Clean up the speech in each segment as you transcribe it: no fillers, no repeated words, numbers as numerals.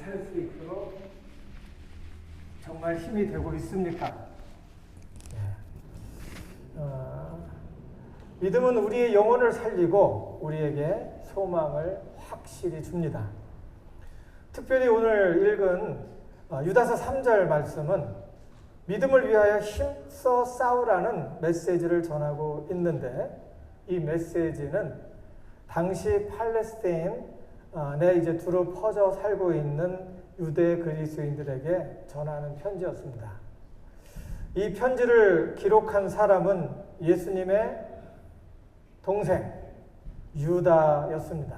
살 수 있도록 정말 힘이 되고 있습니까? 믿음은 우리의 영혼을 살리고 우리에게 소망을 확실히 줍니다. 특별히 오늘 읽은 유다서 3절 말씀은 믿음을 위하여 힘써 싸우라는 메시지를 전하고 있는데, 이 메시지는 당시 팔레스타인에 이제 두루 퍼져 살고 있는 유대 그리스도인들에게 전하는 편지였습니다. 이 편지를 기록한 사람은 예수님의 동생 유다였습니다.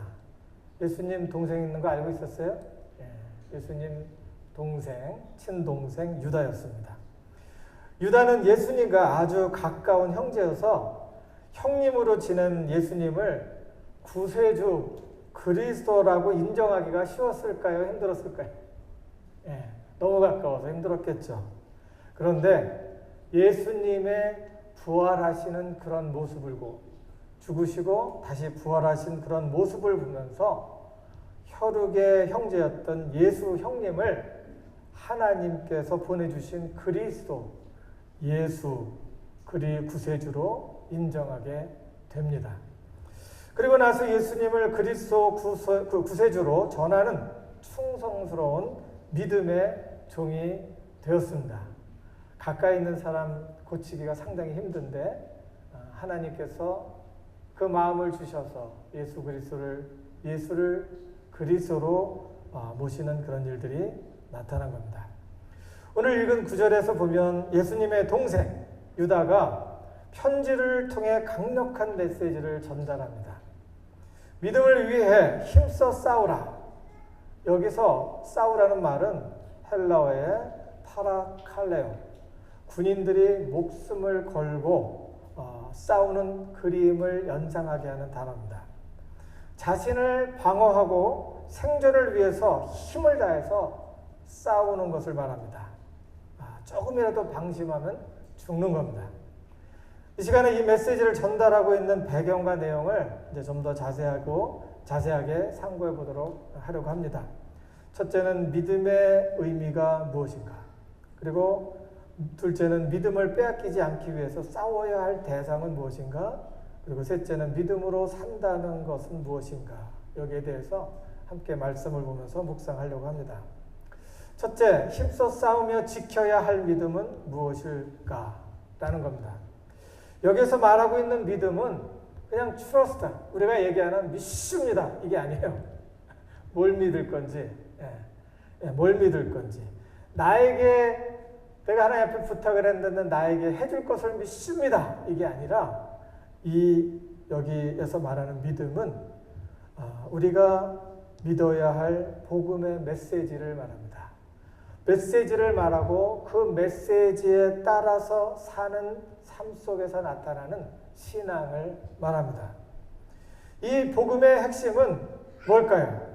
예수님 동생 있는 거 알고 있었어요? 예수님 동생, 친동생 유다였습니다. 유다는 예수님과 아주 가까운 형제여서 형님으로 지낸 예수님을 구세주 그리스도라고 인정하기가 쉬웠을까요? 힘들었을까요? 너무 가까워서 힘들었겠죠. 그런데 예수님의 부활하시는 그런 모습을 보고 죽으시고 다시 부활하신 그런 모습을 보면서 혈육의 형제였던 예수 형님을 하나님께서 보내주신 그리스도, 예수, 구세주로 인정하게 됩니다. 그리고 나서 예수님을 그리스도 구세주로 전하는 충성스러운 믿음의 종이 되었습니다. 가까이 있는 사람 고치기가 상당히 힘든데 하나님께서 그 마음을 주셔서 예수를 그리스도로 모시는 그런 일들이 나타난 겁니다. 오늘 읽은 9절에서 보면 예수님의 동생 유다가 편지를 통해 강력한 메시지를 전달합니다. 믿음을 위해 힘써 싸우라. 여기서 싸우라는 말은 헬라어의 파라칼레오, 군인들이 목숨을 걸고 싸우는 그림을 연상하게 하는 단어입니다. 자신을 방어하고 생존을 위해서 힘을 다해서 싸우는 것을 말합니다. 조금이라도 방심하면 죽는 겁니다. 이 시간에 이 메시지를 전달하고 있는 배경과 내용을 이제 좀 더 자세하게 참고해 보도록 하려고 합니다. 첫째는 믿음의 의미가 무엇인가? 그리고 둘째는 믿음을 빼앗기지 않기 위해서 싸워야 할 대상은 무엇인가? 그리고 셋째는 믿음으로 산다는 것은 무엇인가? 여기에 대해서 함께 말씀을 보면서 묵상하려고 합니다. 첫째, 힘써 싸우며 지켜야 할 믿음은 무엇일까? 라는 겁니다. 여기서 말하고 있는 믿음은 그냥 trust, 우리가 얘기하는 믿습니다. 이게 아니에요. 뭘 믿을 건지, 뭘 믿을 건지. 내가 하나님 앞에 부탁을 했는데 나에게 해줄 것을 믿습니다. 이게 아니라 여기에서 말하는 믿음은 우리가 믿어야 할 복음의 메시지를 말합니다. 메시지를 말하고 그 메시지에 따라서 사는 삶 속에서 나타나는 신앙을 말합니다. 이 복음의 핵심은 뭘까요?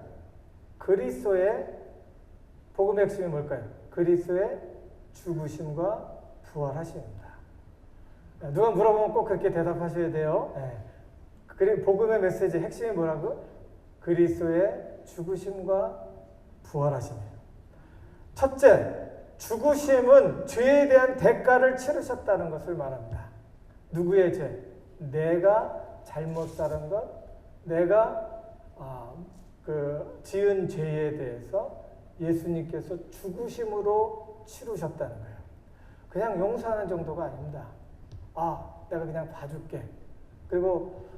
복음의 핵심이 뭘까요? 그리스도의 죽으심과 부활하심입니다. 누가 물어보면 꼭 그렇게 대답하셔야 돼요. 그리고 복음의 메시지 핵심이 뭐라고? 그리스도의 죽으심과 부활하심이에요. 첫째, 죽으심은 죄에 대한 대가를 치르셨다는 것을 말합니다. 누구의 죄? 내가 잘못 살은 것, 내가 지은 죄에 대해서 예수님께서 죽으심으로 치르셨다는 거예요. 그냥 용서하는 정도가 아닙니다. 내가 그냥 봐줄게. 그리고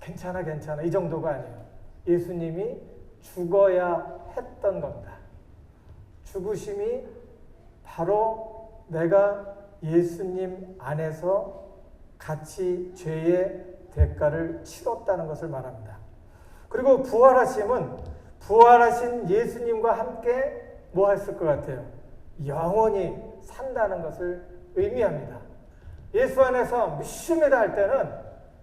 괜찮아 이 정도가 아니에요. 예수님이 죽어야 했던 겁니다. 죽으심이 바로 내가 예수님 안에서 같이 죄의 대가를 치렀다는 것을 말합니다. 그리고 부활하심은 부활하신 예수님과 함께 뭐 했을 것 같아요? 영원히 산다는 것을 의미합니다. 예수 안에서 믿습니다 할 때는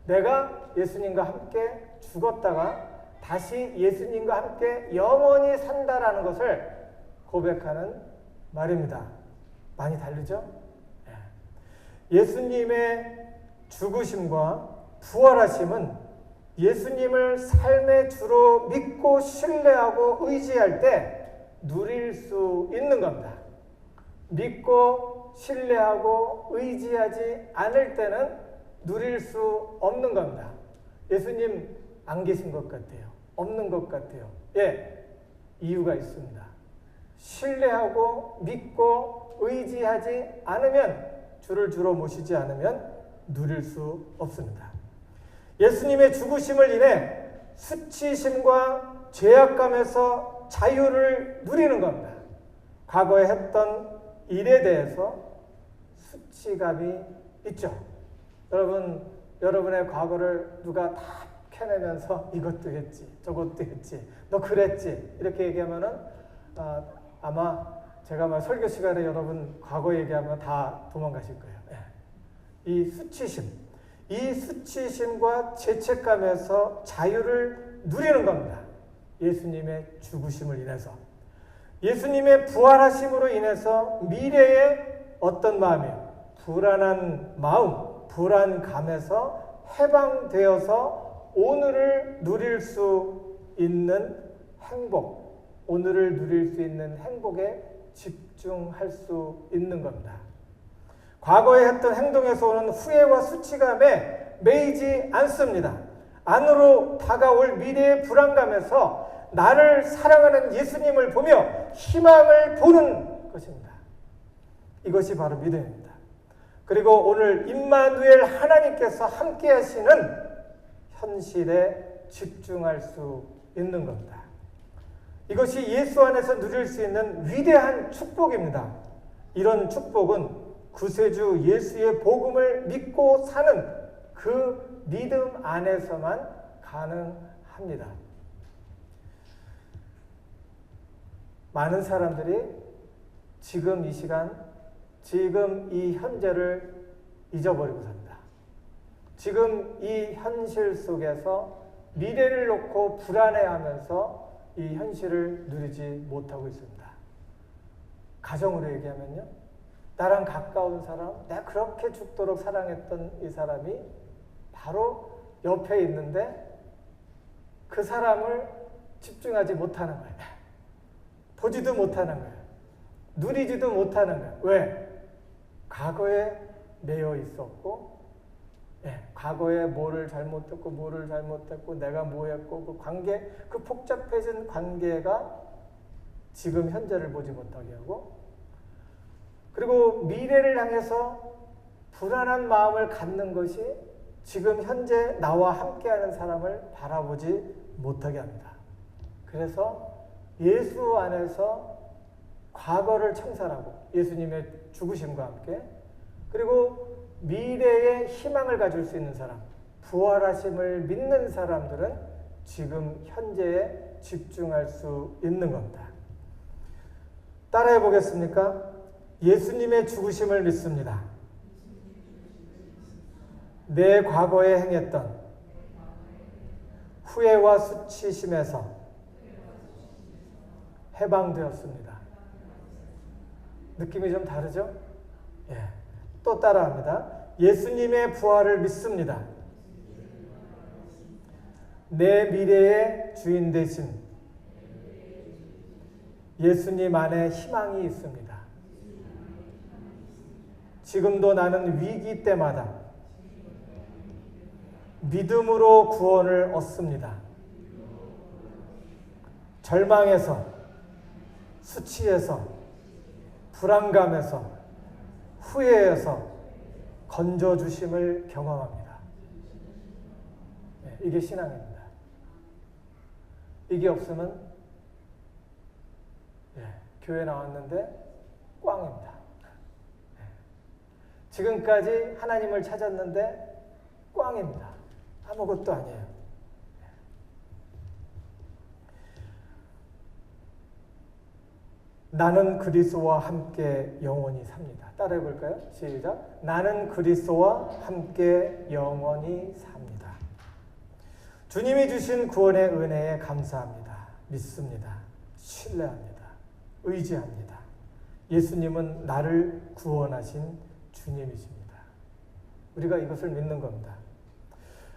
내가 예수님과 함께 죽었다가 다시 예수님과 함께 영원히 산다라는 것을 고백하는 말입니다. 많이 다르죠? 예수님의 죽으심과 부활하심은 예수님을 삶의 주로 믿고 신뢰하고 의지할 때 누릴 수 있는 겁니다. 믿고 신뢰하고 의지하지 않을 때는 누릴 수 없는 겁니다. 예수님 안 계신 것 같아요. 없는 것 같아요. 예, 이유가 있습니다. 신뢰하고 믿고 의지하지 않으면, 주를 주로 모시지 않으면 누릴 수 없습니다. 예수님의 죽으심을 인해 수치심과 죄악감에서 자유를 누리는 겁니다. 과거에 했던 일에 대해서 수치감이 있죠. 여러분의 과거를 누가 다 캐내면서 이것도 했지, 저것도 했지, 너 그랬지, 이렇게 얘기하면은 아마 제가 설교 시간에 여러분 과거 얘기하면 다 도망가실 거예요. 이 수치심과 죄책감에서 자유를 누리는 겁니다. 예수님의 죽으심을 인해서. 예수님의 부활하심으로 인해서 미래의 어떤 마음이요? 불안한 마음, 불안감에서 해방되어서 오늘을 누릴 수 있는 행복, 오늘을 누릴 수 있는 행복에 집중할 수 있는 겁니다. 과거에 했던 행동에서 오는 후회와 수치감에 매이지 않습니다. 안으로 다가올 미래의 불안감에서 나를 사랑하는 예수님을 보며 희망을 보는 것입니다. 이것이 바로 믿음입니다. 그리고 오늘 임마누엘 하나님께서 함께 하시는 현실에 집중할 수 있는 겁니다. 이것이 예수 안에서 누릴 수 있는 위대한 축복입니다. 이런 축복은 구세주 예수의 복음을 믿고 사는 그 믿음 안에서만 가능합니다. 많은 사람들이 지금 이 시간, 지금 이 현재를 잊어버리고 삽니다. 지금 이 현실 속에서 미래를 놓고 불안해하면서 이 현실을 누리지 못하고 있습니다. 가정으로 얘기하면요, 나랑 가까운 사람, 내가 그렇게 죽도록 사랑했던 이 사람이 바로 옆에 있는데 그 사람을 집중하지 못하는 거예요. 보지도 못하는 거예요. 누리지도 못하는 거예요. 왜? 과거에 매여 있었고, 과거에 뭐를 잘못했고, 내가 뭐 했고, 그 관계, 그 복잡해진 관계가 지금 현재를 보지 못하게 하고, 그리고 미래를 향해서 불안한 마음을 갖는 것이 지금 현재 나와 함께하는 사람을 바라보지 못하게 합니다. 그래서 예수 안에서 과거를 청산하고 예수님의 죽으심과 함께, 그리고 미래의 희망을 가질 수 있는 사람, 부활하심을 믿는 사람들은 지금 현재에 집중할 수 있는 겁니다. 따라해 보겠습니까? 예수님의 죽으심을 믿습니다. 내 과거에 행했던 후회와 수치심에서 해방되었습니다. 느낌이 좀 다르죠? 또 따라합니다. 예수님의 부활을 믿습니다. 내 미래의 주인 되신 예수님 안에 희망이 있습니다. 지금도 나는 위기 때마다 믿음으로 구원을 얻습니다. 절망에서, 수치에서, 불안감에서, 후회에서 건져주심을 경험합니다. 이게 신앙입니다. 이게 없으면 교회 나왔는데 꽝입니다. 지금까지 하나님을 찾았는데 꽝입니다. 아무것도 아니에요. 나는 그리스도와 함께 영원히 삽니다. 따라해 볼까요? 시작. 나는 그리스도와 함께 영원히 삽니다. 주님이 주신 구원의 은혜에 감사합니다. 믿습니다. 신뢰합니다. 의지합니다. 예수님은 나를 구원하신 주님이십니다. 우리가 이것을 믿는 겁니다.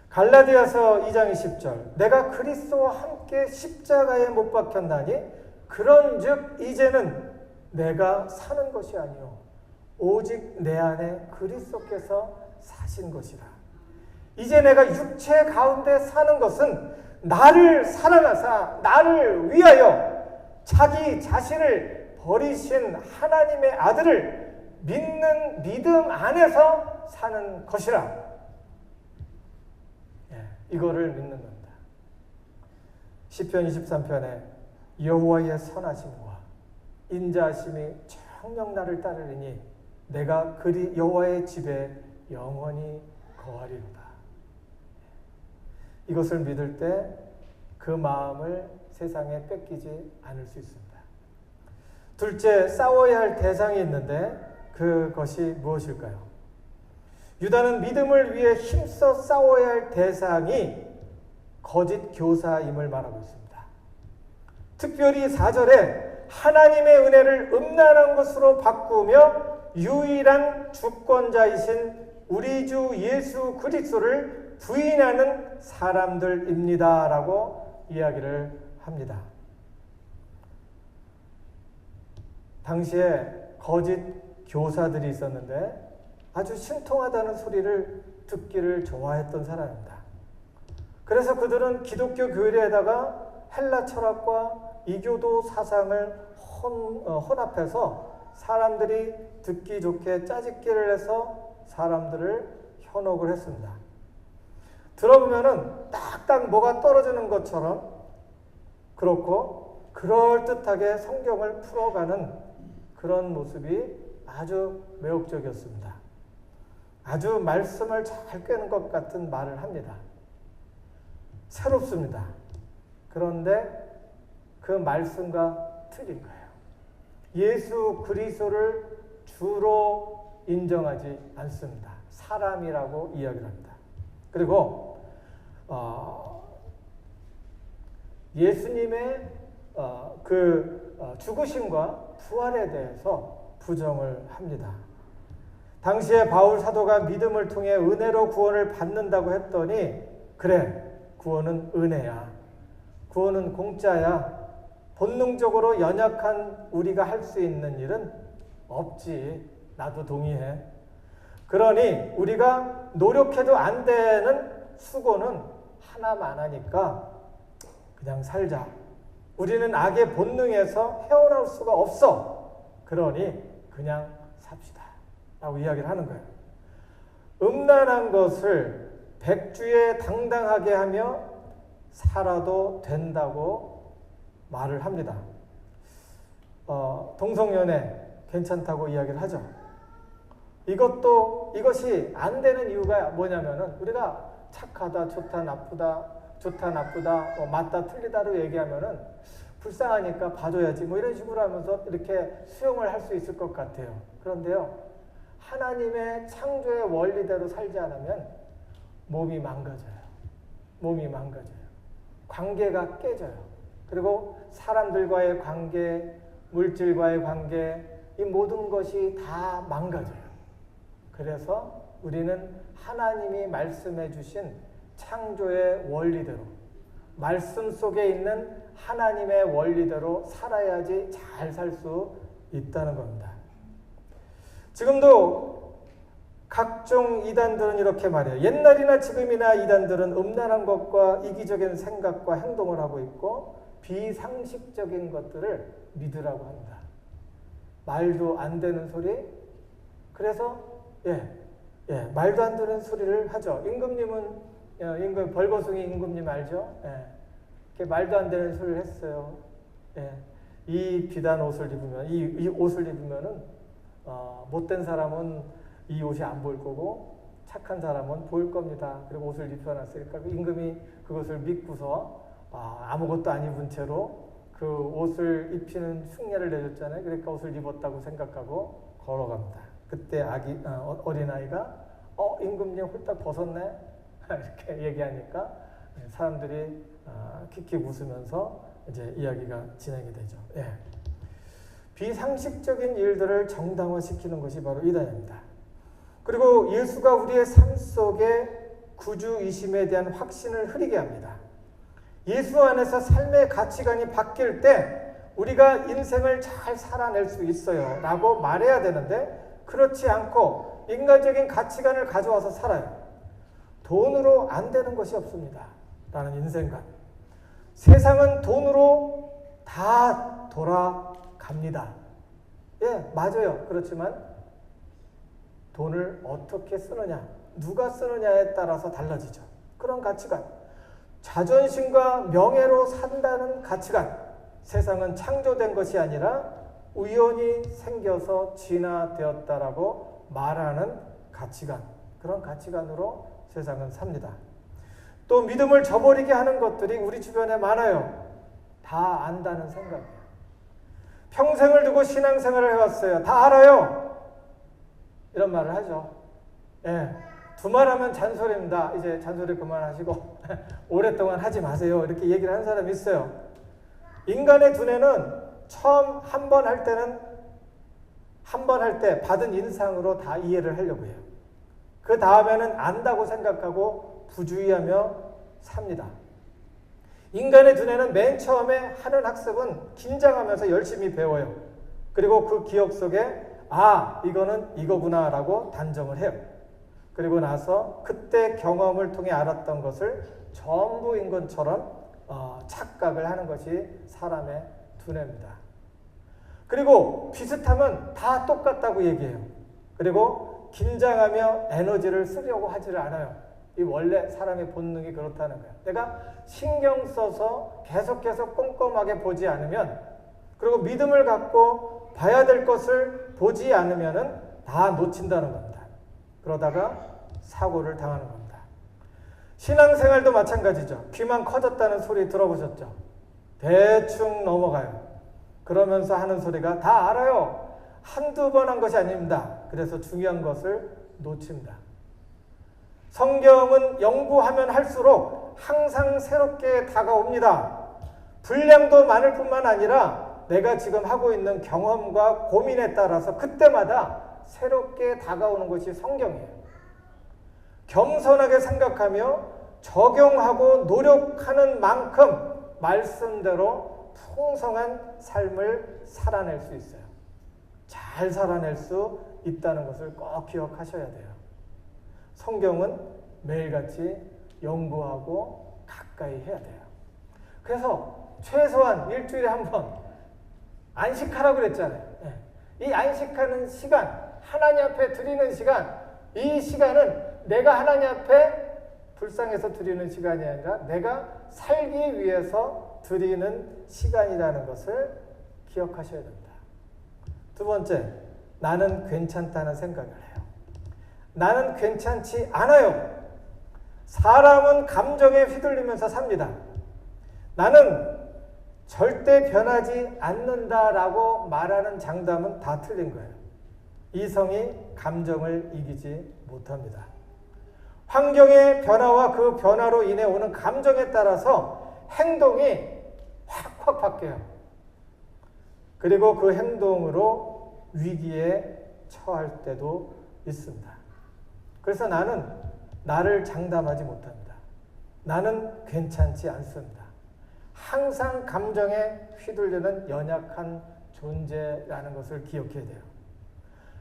갈라디아서 2장 20절, 내가 그리스도와 함께 십자가에 못 박혔나니 그런즉 이제는 내가 사는 것이 아니요 오직 내 안에 그리스도께서 사신 것이라. 이제 내가 육체 가운데 사는 것은 나를 사랑하사 나를 위하여 자기 자신을 버리신 하나님의 아들을 믿는 믿음 안에서 사는 것이라. 이거를 믿는 겁니다. 시편 23편에 여호와의 선하심과 인자하심이 정녕 나를 따르리니 내가 그리 여호와의 집에 영원히 거하리로다. 이것을 믿을 때 그 마음을 세상에 뺏기지 않을 수 있습니다. 둘째, 싸워야 할 대상이 있는데 그것이 무엇일까요? 유다는 믿음을 위해 힘써 싸워야 할 대상이 거짓 교사임을 말하고 있습니다. 특별히 4절에 하나님의 은혜를 음란한 것으로 바꾸며 유일한 주권자이신 우리 주 예수 그리스도를 부인하는 사람들입니다 라고 이야기를 합니다. 당시에 거짓 교사들이 있었는데 아주 신통하다는 소리를 듣기를 좋아했던 사람입니다. 그래서 그들은 기독교 교리에다가 헬라 철학과 이교도 사상을 혼합해서 사람들이 듣기 좋게 짜집기를 해서 사람들을 현혹을 했습니다. 들어보면은 딱딱 뭐가 떨어지는 것처럼 그렇고 그럴듯하게 성경을 풀어가는 그런 모습이 아주 매혹적이었습니다. 아주 말씀을 잘 꿰는 것 같은 말을 합니다. 새롭습니다. 그런데 그 말씀과 틀린 거예요. 예수 그리스도를 주로 인정하지 않습니다. 사람이라고 이야기를 합니다. 그리고 예수님의 죽으심과 부활에 대해서 부정을 합니다. 당시에 바울 사도가 믿음을 통해 은혜로 구원을 받는다고 했더니 그래, 구원은 은혜야. 구원은 공짜야. 본능적으로 연약한 우리가 할 수 있는 일은 없지. 나도 동의해. 그러니 우리가 노력해도 안 되는 수고는 하나만 하니까 그냥 살자. 우리는 악의 본능에서 헤어나올 수가 없어. 그러니 그냥 삽시다 라고 이야기를 하는 거예요. 음란한 것을 백주에 당당하게 하며 살아도 된다고 말을 합니다. 동성연애 괜찮다고 이야기를 하죠. 이것이 안 되는 이유가 뭐냐면은 우리가 착하다, 좋다, 나쁘다, 맞다, 틀리다로 얘기하면은 불쌍하니까 봐줘야지 이런 식으로 하면서 이렇게 수용을 할 수 있을 것 같아요. 그런데요, 하나님의 창조의 원리대로 살지 않으면 몸이 망가져요. 관계가 깨져요. 그리고 사람들과의 관계, 물질과의 관계, 이 모든 것이 다 망가져요. 그래서 우리는 하나님이 말씀해 주신 창조의 원리대로, 말씀 속에 있는 하나님의 원리대로 살아야지 잘 살 수 있다는 겁니다. 지금도 각종 이단들은 이렇게 말해요. 옛날이나 지금이나 이단들은 음란한 것과 이기적인 생각과 행동을 하고 있고 비상식적인 것들을 믿으라고 합니다. 말도 안 되는 소리. 그래서 말도 안 되는 소리를 하죠. 임금님은 벌거숭이 임금님 알죠? 말도 안 되는 소리를 했어요. 이 비단 옷을 입으면 이 옷을 입으면은 못된 사람은 이 옷이 안 보일 거고 착한 사람은 보일 겁니다. 그리고 옷을 입혀놨으니까 임금이 그것을 믿고서 아무것도 안 입은 채로 그 옷을 입히는 흉내를 내줬잖아요. 그러니까 옷을 입었다고 생각하고 걸어갑니다. 그때 어린아이가 임금님 홀딱 벗었네? 이렇게 얘기하니까 사람들이 킥킥 웃으면서 이제 이야기가 진행이 되죠. 비상식적인 일들을 정당화시키는 것이 바로 이단입니다. 그리고 예수가 우리의 삶 속에 구주이심에 대한 확신을 흐리게 합니다. 예수 안에서 삶의 가치관이 바뀔 때 우리가 인생을 잘 살아낼 수 있어요 라고 말해야 되는데 그렇지 않고 인간적인 가치관을 가져와서 살아요. 돈으로 안 되는 것이 없습니다 라는 인생관. 세상은 돈으로 다 돌아갑니다. 예, 맞아요. 그렇지만 돈을 어떻게 쓰느냐, 누가 쓰느냐에 따라서 달라지죠. 그런 가치관. 자존심과 명예로 산다는 가치관. 세상은 창조된 것이 아니라 우연히 생겨서 진화되었다라고 말하는 가치관. 그런 가치관으로 세상은 삽니다. 또 믿음을 저버리게 하는 것들이 우리 주변에 많아요. 다 안다는 생각이에요. 평생을 두고 신앙생활을 해왔어요. 다 알아요. 이런 말을 하죠. 예, 두말하면 잔소리입니다. 이제 잔소리 그만하시고 오랫동안 하지 마세요. 이렇게 얘기를 하는 사람이 있어요. 인간의 두뇌는 처음 한 번 할 때는 한 번 할 때 받은 인상으로 다 이해를 하려고 해요. 그 다음에는 안다고 생각하고 부주의하며 삽니다. 인간의 두뇌는 맨 처음에 하는 학습은 긴장하면서 열심히 배워요. 그리고 그 기억 속에 이거는 이거구나 라고 단정을 해요. 그리고 나서 그때 경험을 통해 알았던 것을 전부인 것처럼 착각을 하는 것이 사람의 두뇌입니다. 그리고 비슷하면 다 똑같다고 얘기해요. 그리고 긴장하며 에너지를 쓰려고 하지를 않아요. 이 원래 사람의 본능이 그렇다는 거예요. 내가 신경 써서 계속해서 꼼꼼하게 보지 않으면, 그리고 믿음을 갖고 봐야 될 것을 보지 않으면은 다 놓친다는 겁니다. 그러다가 사고를 당하는 겁니다. 신앙생활도 마찬가지죠. 귀만 커졌다는 소리 들어보셨죠? 대충 넘어가요. 그러면서 하는 소리가 다 알아요. 한두 번 한 것이 아닙니다. 그래서 중요한 것을 놓칩니다. 성경은 연구하면 할수록 항상 새롭게 다가옵니다. 분량도 많을 뿐만 아니라 내가 지금 하고 있는 경험과 고민에 따라서 그때마다 새롭게 다가오는 것이 성경이에요. 겸손하게 생각하며 적용하고 노력하는 만큼 말씀대로 풍성한 삶을 살아낼 수 있어요. 잘 살아낼 수 있다는 것을 꼭 기억하셔야 돼요. 성경은 매일같이 연구하고 가까이 해야 돼요. 그래서 최소한 일주일에 한 번 안식하라고 그랬잖아요. 이 안식하는 시간, 하나님 앞에 드리는 시간, 이 시간은 내가 하나님 앞에 불쌍해서 드리는 시간이 아니라 내가 살기 위해서 드리는 시간이라는 것을 기억하셔야 됩니다. 두 번째, 나는 괜찮다는 생각을 해요. 나는 괜찮지 않아요. 사람은 감정에 휘둘리면서 삽니다. 나는 절대 변하지 않는다라고 말하는 장담은 다 틀린 거예요. 이성이 감정을 이기지 못합니다. 환경의 변화와 그 변화로 인해 오는 감정에 따라서 행동이 확확 바뀌어요. 그리고 그 행동으로 위기에 처할 때도 있습니다. 그래서 나는 나를 장담하지 못합니다. 나는 괜찮지 않습니다. 항상 감정에 휘둘리는 연약한 존재라는 것을 기억해야 돼요.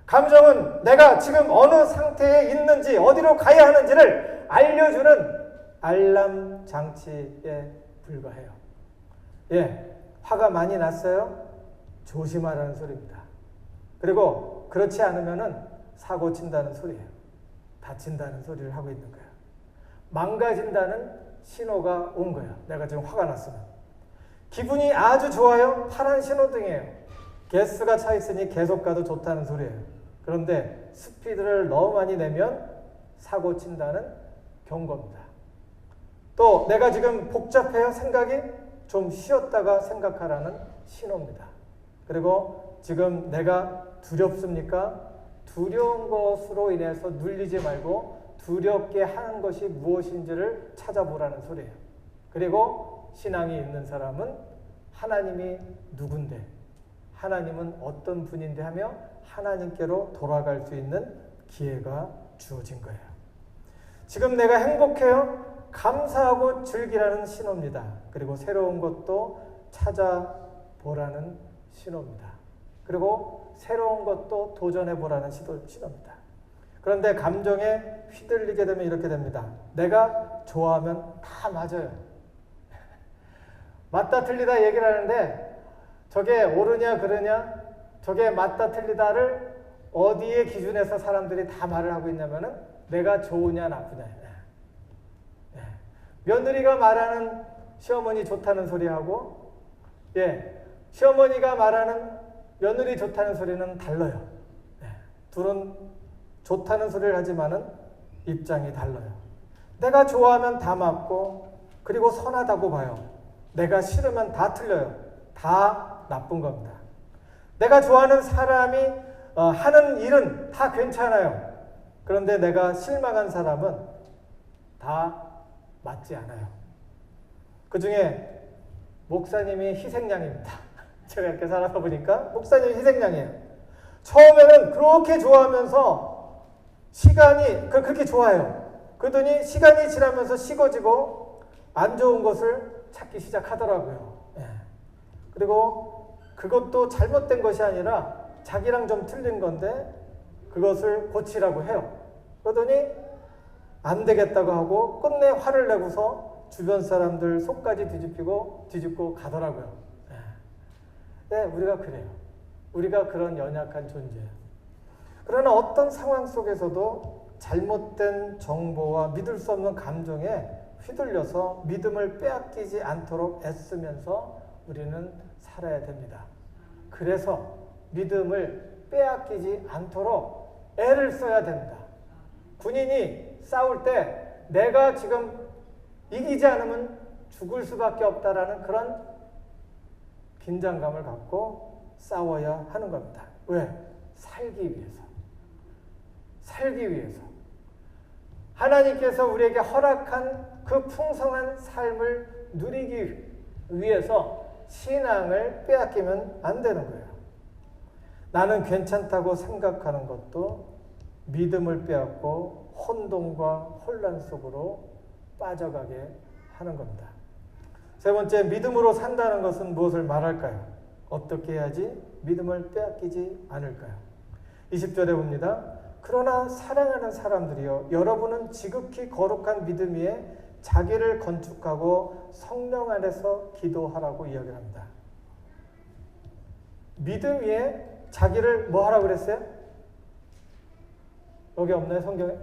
감정은 내가 지금 어느 상태에 있는지, 어디로 가야 하는지를 알려주는 알람 장치에 불과해요. 예, 화가 많이 났어요? 조심하라는 소리입니다. 그리고 그렇지 않으면은 사고 친다는 소리예요. 다친다는 소리를 하고 있는 거예요. 망가진다는 신호가 온 거예요. 내가 지금 화가 났으면. 기분이 아주 좋아요? 파란 신호등이에요. 가스가 차 있으니 계속 가도 좋다는 소리예요. 그런데 스피드를 너무 많이 내면 사고 친다는 경고입니다. 또 내가 지금 복잡해요? 생각이? 좀 쉬었다가 생각하라는 신호입니다. 그리고 지금 내가 두렵습니까? 두려운 것으로 인해서 눌리지 말고 두렵게 하는 것이 무엇인지를 찾아보라는 소리예요. 그리고 신앙이 있는 사람은 하나님이 누군데, 하나님은 어떤 분인데 하며 하나님께로 돌아갈 수 있는 기회가 주어진 거예요. 지금 내가 행복해요? 감사하고 즐기라는 신호입니다. 그리고 새로운 것도 찾아 보라는 신호입니다. 그리고 새로운 것도 도전해 보라는 신호입니다. 그런데 감정에 휘둘리게 되면 이렇게 됩니다. 내가 좋아하면 다 맞아요. 맞다 틀리다 얘기를 하는데 저게 옳으냐 그르냐, 저게 맞다 틀리다를 어디에 기준해서 사람들이 다 말을 하고 있냐면은 내가 좋으냐 나쁘냐. 며느리가 말하는 시어머니 좋다는 소리하고, 시어머니가 말하는 며느리 좋다는 소리는 달라요. 둘은 좋다는 소리를 하지만은 입장이 달라요. 내가 좋아하면 다 맞고, 그리고 선하다고 봐요. 내가 싫으면 다 틀려요. 다 나쁜 겁니다. 내가 좋아하는 사람이 하는 일은 다 괜찮아요. 그런데 내가 실망한 사람은 다 맞지 않아요. 그 중에 목사님이 희생양입니다. 제가 이렇게 살아서 보니까 목사님이 희생양이에요. 처음에는 그렇게 좋아하면서 시간이 그렇게 좋아요. 그러더니 시간이 지나면서 식어지고 안 좋은 것을 찾기 시작하더라고요. 그리고 그것도 잘못된 것이 아니라 자기랑 좀 틀린 건데 그것을 고치라고 해요. 그러더니 안 되겠다고 하고 끝내 화를 내고서 주변 사람들 속까지 뒤집고 가더라고요. 우리가 그래요. 우리가 그런 연약한 존재예요. 그러나 어떤 상황 속에서도 잘못된 정보와 믿을 수 없는 감정에 휘둘려서 믿음을 빼앗기지 않도록 애쓰면서 우리는 살아야 됩니다. 그래서 믿음을 빼앗기지 않도록 애를 써야 됩니다. 군인이 싸울 때 내가 지금 이기지 않으면 죽을 수밖에 없다라는 그런 긴장감을 갖고 싸워야 하는 겁니다. 왜? 살기 위해서. 살기 위해서. 하나님께서 우리에게 허락한 그 풍성한 삶을 누리기 위해서 신앙을 빼앗기면 안 되는 거예요. 나는 괜찮다고 생각하는 것도 믿음을 빼앗고 혼돈과 혼란 속으로 빠져가게 하는 겁니다. 세 번째, 믿음으로 산다는 것은 무엇을 말할까요? 어떻게 해야지 믿음을 빼앗기지 않을까요? 20절에 봅니다. 그러나 사랑하는 사람들이여, 여러분은 지극히 거룩한 믿음 위에 자기를 건축하고 성령 안에서 기도하라고 이야기를 합니다. 믿음 위에 자기를 뭐 하라고 그랬어요? 여기 없나요, 성경에?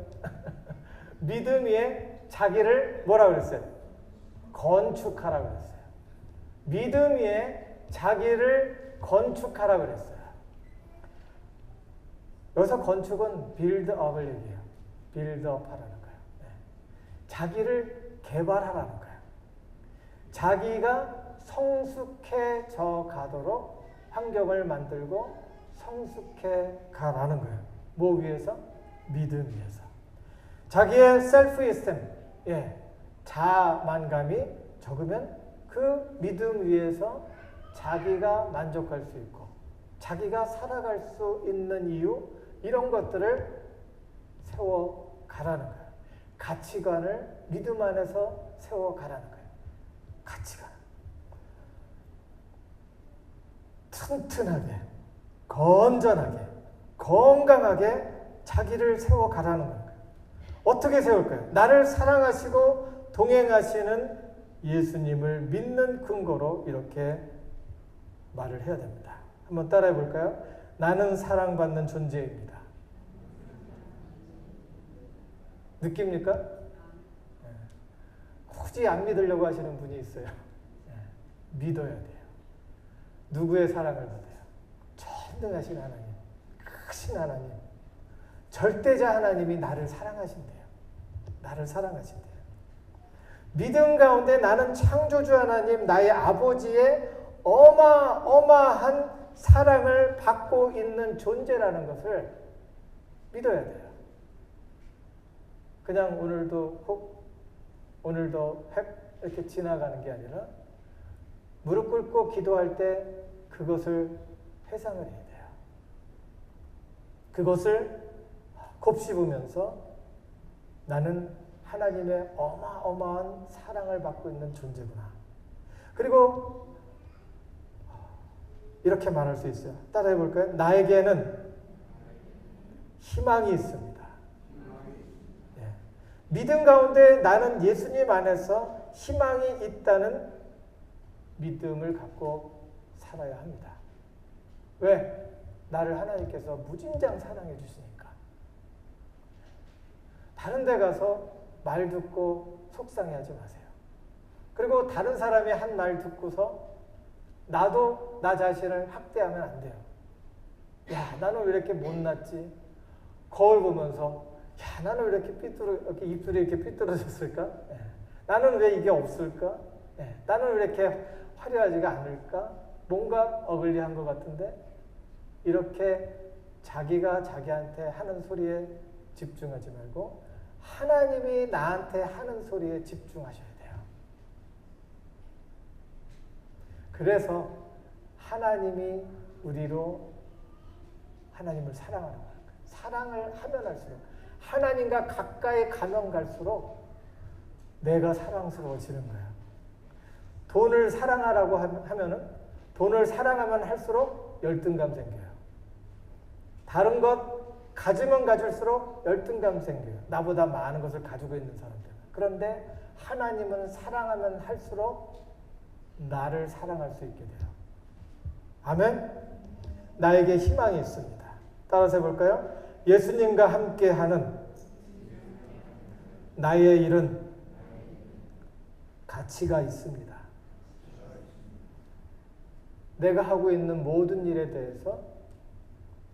믿음 위에 자기를 뭐라고 그랬어요? 건축하라고 그랬어요. 믿음 위에 자기를 건축하라고 그랬어요. 여기서 건축은 빌드업을 얘기해요. 빌드업 하라는 거예요. 자기를 개발하라는 거예요. 자기가 성숙해져 가도록 환경을 만들고 성숙해 가라는 거예요. 뭐 위해서? 믿음 위해서. 자기의 셀프 에스템, 자만감이 적으면 그 믿음 위에서 자기가 만족할 수 있고 자기가 살아갈 수 있는 이유, 이런 것들을 세워가라는 거예요. 가치관을 믿음 안에서 세워가라는 거예요. 가치관. 튼튼하게, 건전하게, 건강하게 자기를 세워가라는 거예요. 어떻게 세울까요? 나를 사랑하시고 동행하시는 예수님을 믿는 근거로 이렇게 말을 해야 됩니다. 한번 따라해 볼까요? 나는 사랑받는 존재입니다. 느낍니까? 굳이 안 믿으려고 하시는 분이 있어요. 믿어야 돼요. 누구의 사랑을 받아요? 전능하신 하나님, 크신 하나님, 절대자 하나님이 나를 사랑하신대요. 나를 사랑하신대요. 믿음 가운데 나는 창조주 하나님, 나의 아버지의 어마어마한 사랑을 받고 있는 존재라는 것을 믿어야 돼요. 그냥 오늘도 이렇게 지나가는 게 아니라 무릎 꿇고 기도할 때 그것을 회상을 해야 돼요. 그것을 곱씹으면서 나는 하나님의 어마어마한 사랑을 받고 있는 존재구나. 그리고 이렇게 말할 수 있어요. 따라해 볼까요? 나에게는 희망이 있습니다. 예. 믿음 가운데 나는 예수님 안에서 희망이 있다는 믿음을 갖고 살아야 합니다. 왜? 나를 하나님께서 무진장 사랑해 주시니까. 다른 데 가서 말 듣고 속상해하지 마세요. 그리고 다른 사람이 한 말 듣고서 나도 나 자신을 학대하면 안 돼요. 야, 나는 왜 이렇게 못났지? 거울 보면서 야, 나는 왜 이렇게 입술이 이렇게 삐뚤어졌을까? 예. 나는 왜 이게 없을까? 예. 나는 왜 이렇게 화려하지가 않을까? 뭔가 어글리한 것 같은데? 이렇게 자기가 자기한테 하는 소리에 집중하지 말고 하나님이 나한테 하는 소리에 집중하셔야 돼요. 그래서 하나님이 우리로 하나님을 사랑하는 거예요. 사랑을 하면 할수록 하나님과 가까이 가면 갈수록 내가 사랑스러워지는 거야. 돈을 사랑하라고 하면은 돈을 사랑하면 할수록 열등감 생겨요. 다른 것 가지면 가질수록 열등감 생겨요. 나보다 많은 것을 가지고 있는 사람들. 그런데 하나님은 사랑하면 할수록 나를 사랑할 수 있게 돼요. 아멘? 나에게 희망이 있습니다. 따라서 해볼까요? 예수님과 함께하는 나의 일은 가치가 있습니다. 내가 하고 있는 모든 일에 대해서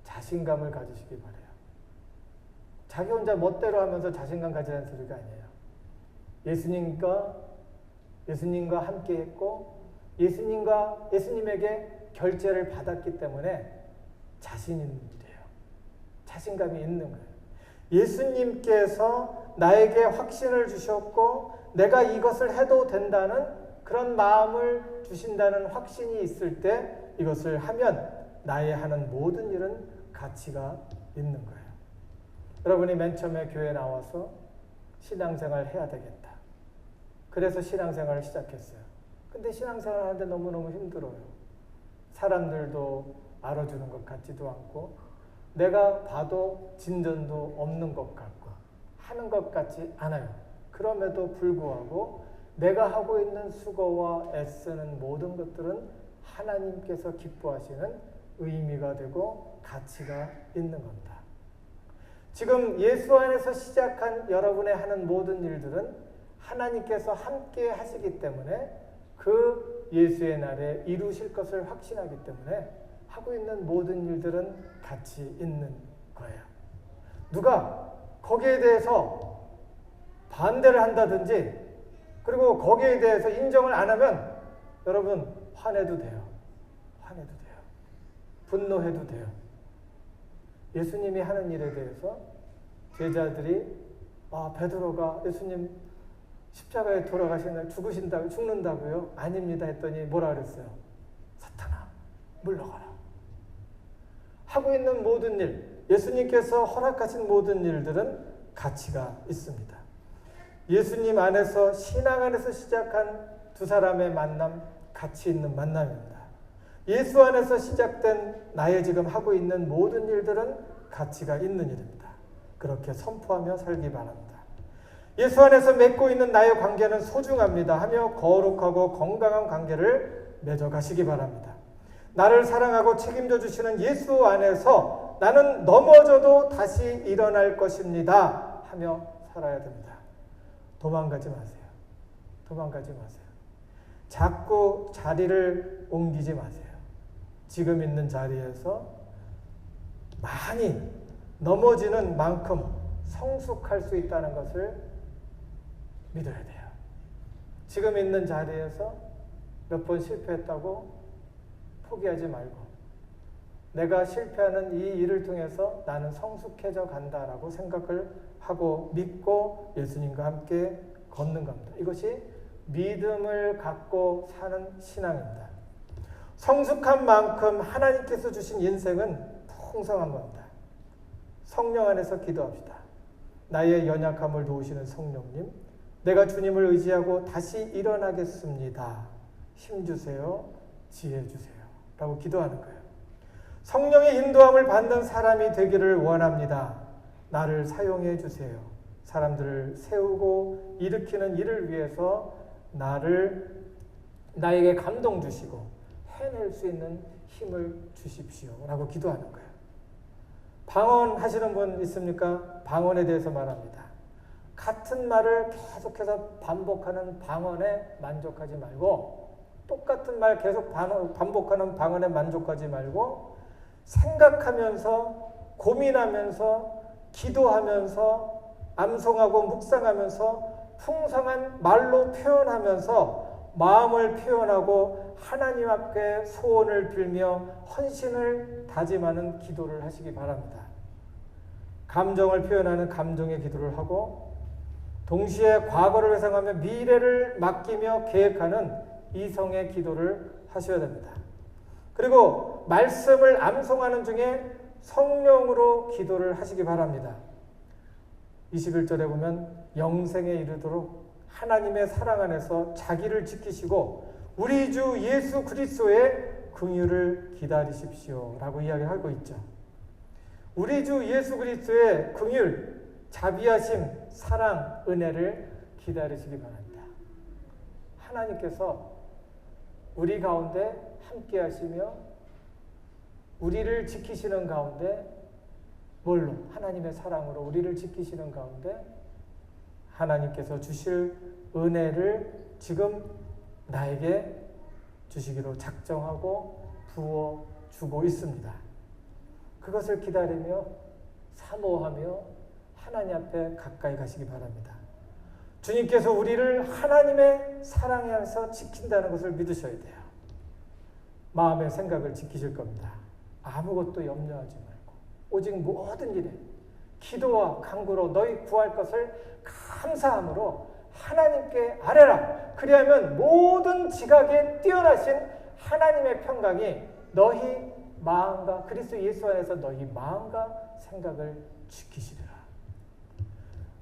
자신감을 가지시기 바라요. 자기 혼자 멋대로 하면서 자신감 가지라는 소리가 아니에요. 예수님과 함께 했고 예수님에게 결제를 받았기 때문에 자신 있는 일이에요. 자신감이 있는 거예요. 예수님께서 나에게 확신을 주셨고 내가 이것을 해도 된다는 그런 마음을 주신다는 확신이 있을 때 이것을 하면 나의 하는 모든 일은 가치가 있는 거예요. 여러분이 맨 처음에 교회에 나와서 신앙생활 해야 되겠다. 그래서 신앙생활을 시작했어요. 근데 신앙생활 하는데 너무너무 힘들어요. 사람들도 알아주는 것 같지도 않고 내가 봐도 진전도 없는 것 같고 하는 것 같지 않아요. 그럼에도 불구하고 내가 하고 있는 수고와 애쓰는 모든 것들은 하나님께서 기뻐하시는 의미가 되고 가치가 있는 겁니다. 지금 예수 안에서 시작한 여러분의 하는 모든 일들은 하나님께서 함께 하시기 때문에 그 예수의 날에 이루실 것을 확신하기 때문에 하고 있는 모든 일들은 가치 있는 거예요. 누가 거기에 대해서 반대를 한다든지 그리고 거기에 대해서 인정을 안 하면 여러분 화내도 돼요. 화내도 돼요. 분노해도 돼요. 예수님이 하는 일에 대해서 제자들이 베드로가 예수님 십자가에 돌아가신 날 죽는다고요? 아닙니다 했더니 뭐라 그랬어요? 사탄아 물러가라. 하고 있는 모든 일, 예수님께서 허락하신 모든 일들은 가치가 있습니다. 예수님 안에서 신앙 안에서 시작한 두 사람의 만남, 가치 있는 만남입니다. 예수 안에서 시작된 나의 지금 하고 있는 모든 일들은 가치가 있는 일입니다. 그렇게 선포하며 살기 바랍니다. 예수 안에서 맺고 있는 나의 관계는 소중합니다 하며 거룩하고 건강한 관계를 맺어가시기 바랍니다. 나를 사랑하고 책임져 주시는 예수 안에서 나는 넘어져도 다시 일어날 것입니다 하며 살아야 됩니다. 도망가지 마세요. 도망가지 마세요. 자꾸 자리를 옮기지 마세요. 지금 있는 자리에서 많이 넘어지는 만큼 성숙할 수 있다는 것을 믿어야 돼요. 지금 있는 자리에서 몇 번 실패했다고 포기하지 말고 내가 실패하는 이 일을 통해서 나는 성숙해져 간다라고 생각을 하고 믿고 예수님과 함께 걷는 겁니다. 이것이 믿음을 갖고 사는 신앙입니다. 성숙한 만큼 하나님께서 주신 인생은 풍성한 겁니다. 성령 안에서 기도합시다. 나의 연약함을 도우시는 성령님, 내가 주님을 의지하고 다시 일어나겠습니다. 힘주세요. 지혜 주세요. 라고 기도하는 거예요. 성령의 인도함을 받는 사람이 되기를 원합니다. 나를 사용해 주세요. 사람들을 세우고 일으키는 일을 위해서 나에게 감동 주시고 해낼 수 있는 힘을 주십시오. 라고 기도하는 거예요. 방언하시는 분 있습니까? 방언에 대해서 말합니다. 같은 말을 계속해서 반복하는 방언에 만족하지 말고, 똑같은 말 계속 반복하는 방언에 만족하지 말고, 생각하면서 고민하면서 기도하면서 암송하고 묵상하면서 풍성한 말로 표현하면서 마음을 표현하고 하나님 앞에 소원을 빌며 헌신을 다짐하는 기도를 하시기 바랍니다. 감정을 표현하는 감정의 기도를 하고, 동시에 과거를 회상하며 미래를 맡기며 계획하는 이성의 기도를 하셔야 됩니다. 그리고 말씀을 암송하는 중에 성령으로 기도를 하시기 바랍니다. 21절에 보면 영생에 이르도록 하나님의 사랑 안에서 자기를 지키시고 우리 주 예수 그리스도의 긍휼을 기다리십시오 라고 이야기하고 있죠. 우리 주 예수 그리스도의 긍휼, 자비하심, 사랑, 은혜를 기다리시기 바랍니다. 하나님께서 우리 가운데 함께 하시며 우리를 지키시는 가운데, 뭘로? 하나님의 사랑으로 우리를 지키시는 가운데 하나님께서 주실 은혜를 지금 나에게 주시기로 작정하고 부어주고 있습니다. 그것을 기다리며 사모하며 하나님 앞에 가까이 가시기 바랍니다. 주님께서 우리를 하나님의 사랑 안에서 지킨다는 것을 믿으셔야 돼요. 마음의 생각을 지키실 겁니다. 아무것도 염려하지 말고 오직 모든 일에 기도와 간구로 너희 구할 것을 감사함으로 하나님께 아뢰라. 그리하면 모든 지각에 뛰어나신 하나님의 평강이 너희 마음과 그리스도 예수 안에서 너희 마음과 생각을 지키시리라.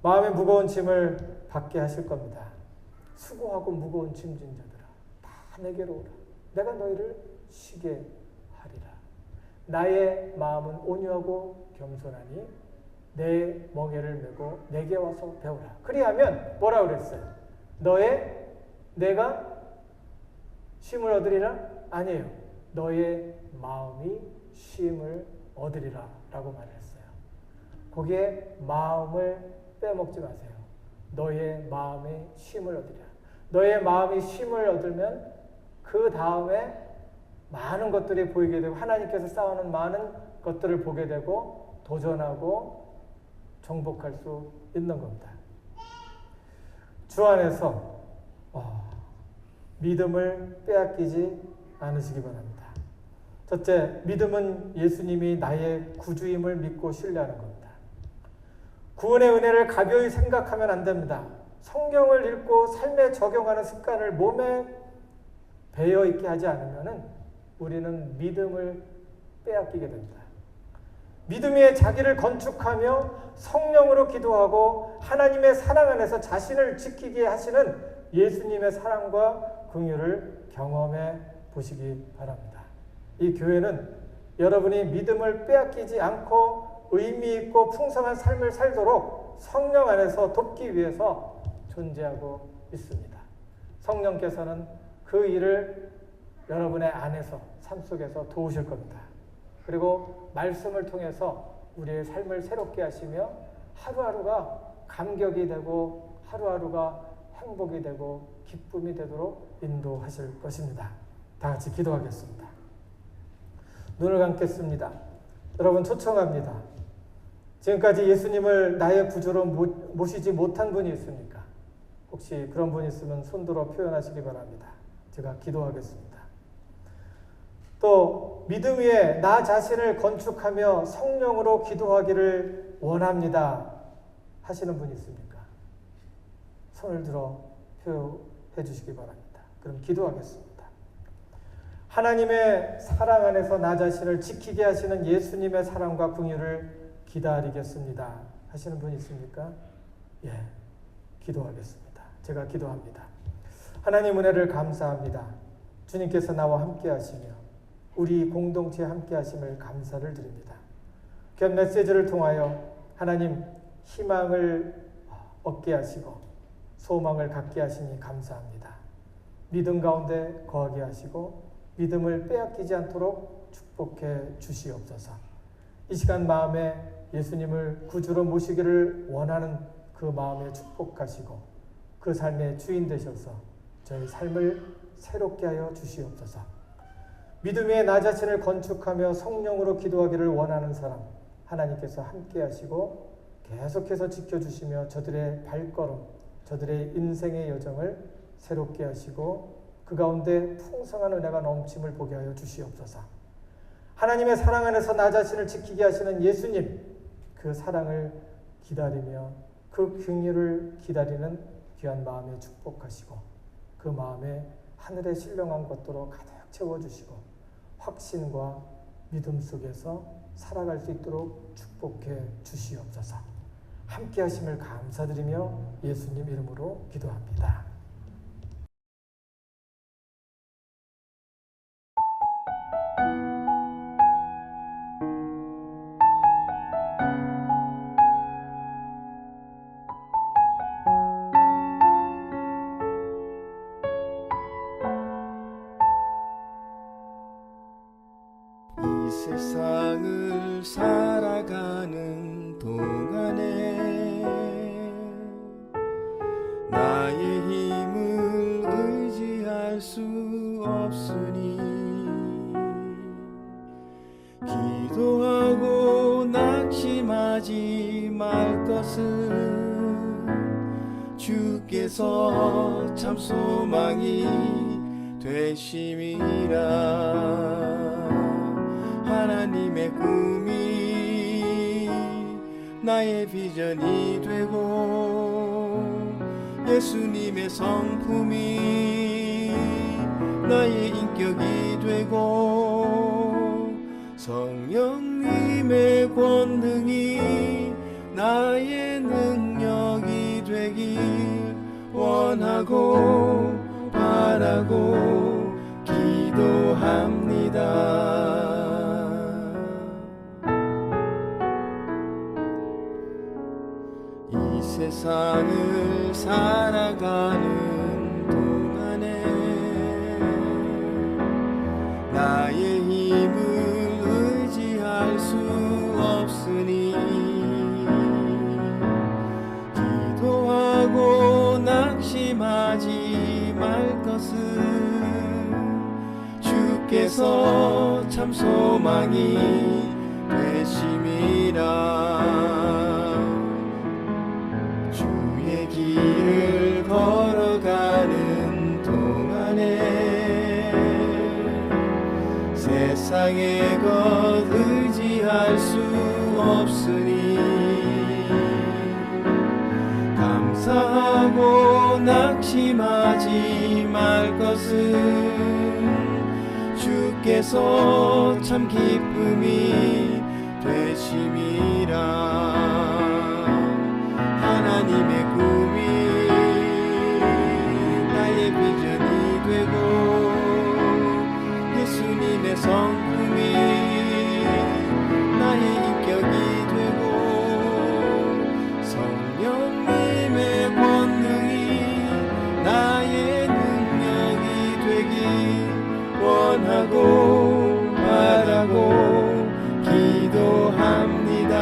마음의 무거운 짐을 받게 하실 겁니다. 수고하고 무거운 짐진 자들아 다 내게로 오라. 내가 너희를 쉬게 하리라. 나의 마음은 온유하고 겸손하니 내 멍에를 메고 내게 와서 배우라. 그리하면 뭐라고 그랬어요? 내가 쉼을 얻으리라? 아니에요. 너의 마음이 쉼을 얻으리라 라고 말했어요. 거기에 마음을 빼먹지 마세요. 너의 마음이 쉼을 얻으리라. 너의 마음이 쉼을 얻으면 그 다음에 많은 것들이 보이게 되고 하나님께서 쌓아놓은 많은 것들을 보게 되고 도전하고 정복할 수 있는 겁니다. 주 안에서 믿음을 빼앗기지 않으시기 바랍니다. 첫째, 믿음은 예수님이 나의 구주임을 믿고 신뢰하는 겁니다. 구원의 은혜를 가벼이 생각하면 안 됩니다. 성경을 읽고 삶에 적용하는 습관을 몸에 배어 있게 하지 않으면 우리는 믿음을 빼앗기게 됩니다. 믿음 위에 자기를 건축하며 성령으로 기도하고 하나님의 사랑 안에서 자신을 지키게 하시는 예수님의 사랑과 긍휼을 경험해 보시기 바랍니다. 이 교회는 여러분이 믿음을 빼앗기지 않고 의미 있고 풍성한 삶을 살도록 성령 안에서 돕기 위해서 존재하고 있습니다. 성령께서는 그 일을 여러분의 안에서 삶 속에서 도우실 겁니다. 그리고 말씀을 통해서 우리의 삶을 새롭게 하시며 하루하루가 감격이 되고 하루하루가 행복이 되고 기쁨이 되도록 인도하실 것입니다. 다 같이 기도하겠습니다. 눈을 감겠습니다. 여러분 초청합니다. 지금까지 예수님을 나의 구주로 모시지 못한 분이 있습니까? 혹시 그런 분 있으면 손들어 표현하시기 바랍니다. 제가 기도하겠습니다. 또 믿음 위에 나 자신을 건축하며 성령으로 기도하기를 원합니다 하시는 분이 있습니까? 손을 들어 표현해 주시기 바랍니다. 그럼 기도하겠습니다. 하나님의 사랑 안에서 나 자신을 지키게 하시는 예수님의 사랑과 긍휼을 기다리겠습니다 하시는 분이 있습니까? 예, 기도하겠습니다. 제가 기도합니다. 하나님 은혜를 감사합니다. 주님께서 나와 함께 하시며 우리 공동체에 함께 하심을 감사를 드립니다. 귀한 메시지를 통하여 하나님 희망을 얻게 하시고 소망을 갖게 하시니 감사합니다. 믿음 가운데 거하게 하시고 믿음을 빼앗기지 않도록 축복해 주시옵소서. 이 시간 마음에 예수님을 구주로 모시기를 원하는 그 마음에 축복하시고 그 삶의 주인 되셔서 저희 삶을 새롭게 하여 주시옵소서. 믿음의 나 자신을 건축하며 성령으로 기도하기를 원하는 사람 하나님께서 함께 하시고 계속해서 지켜주시며 저들의 발걸음, 저들의 인생의 여정을 새롭게 하시고 그 가운데 풍성한 은혜가 넘침을 보게 하여 주시옵소서. 하나님의 사랑 안에서 나 자신을 지키게 하시는 예수님, 그 사랑을 기다리며 그 긍휼을 기다리는 귀한 마음에 축복하시고 그 마음에 하늘의 신령한 것들로 가득 채워주시고 확신과 믿음 속에서 살아갈 수 있도록 축복해 주시옵소서. 함께 하심을 감사드리며 예수님 이름으로 기도합니다. 이 세상을 살아가는 동안에 나의 힘을 의지할 수 없으니 기도하고 낙심하지 말 것은 주께서 참 소망이 되심이라. 하나님의 꿈이 나의 비전이 되고 예수님의 성품이 나의 인격이 되고 성령님의 권능이 나의 능력이 되길 원하고 바라고 기도합니다. 이 세상을 살아가는 동안에 나의 힘을 의지할 수 없으니 기도하고 낙심하지 말 것은 주께서 참 소망이 되심이라. 주의 길을 걸어가는 동안에 세상의 것 의지할 수 없으니 감사하고 낙심하지 말 것은 주께서 참 기쁨이 되심이라. 하나님의 꿈이 나의 비전이 되고 예수님의 성품이 나의 인격이 되고 성령님의 권능이 나의 능력이 되길 원하고 바라고 기도합니다.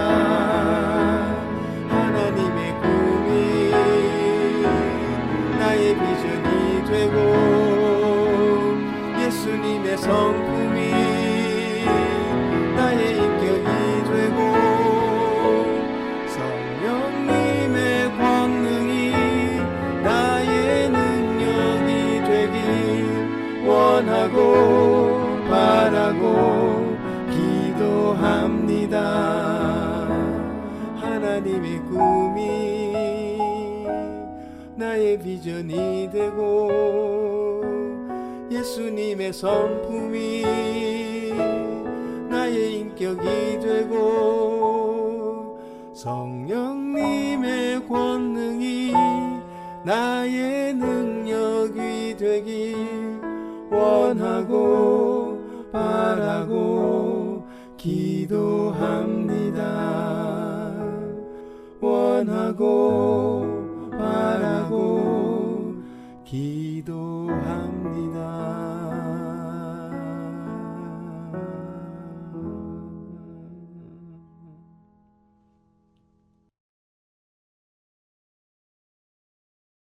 하나님의 꿈이 나의 비전이 되고 예수님의 성품이 나의 인격이 되고 성령님의 권능이 나의 능력이 되길 원하고 바라고 기도합니다. 하나님의 꿈이 나의 비전이 되고 예수님의 성품이 나의 인격이 되고 성령님의 권능이 나의 능력이 되길 원하고 바라 하고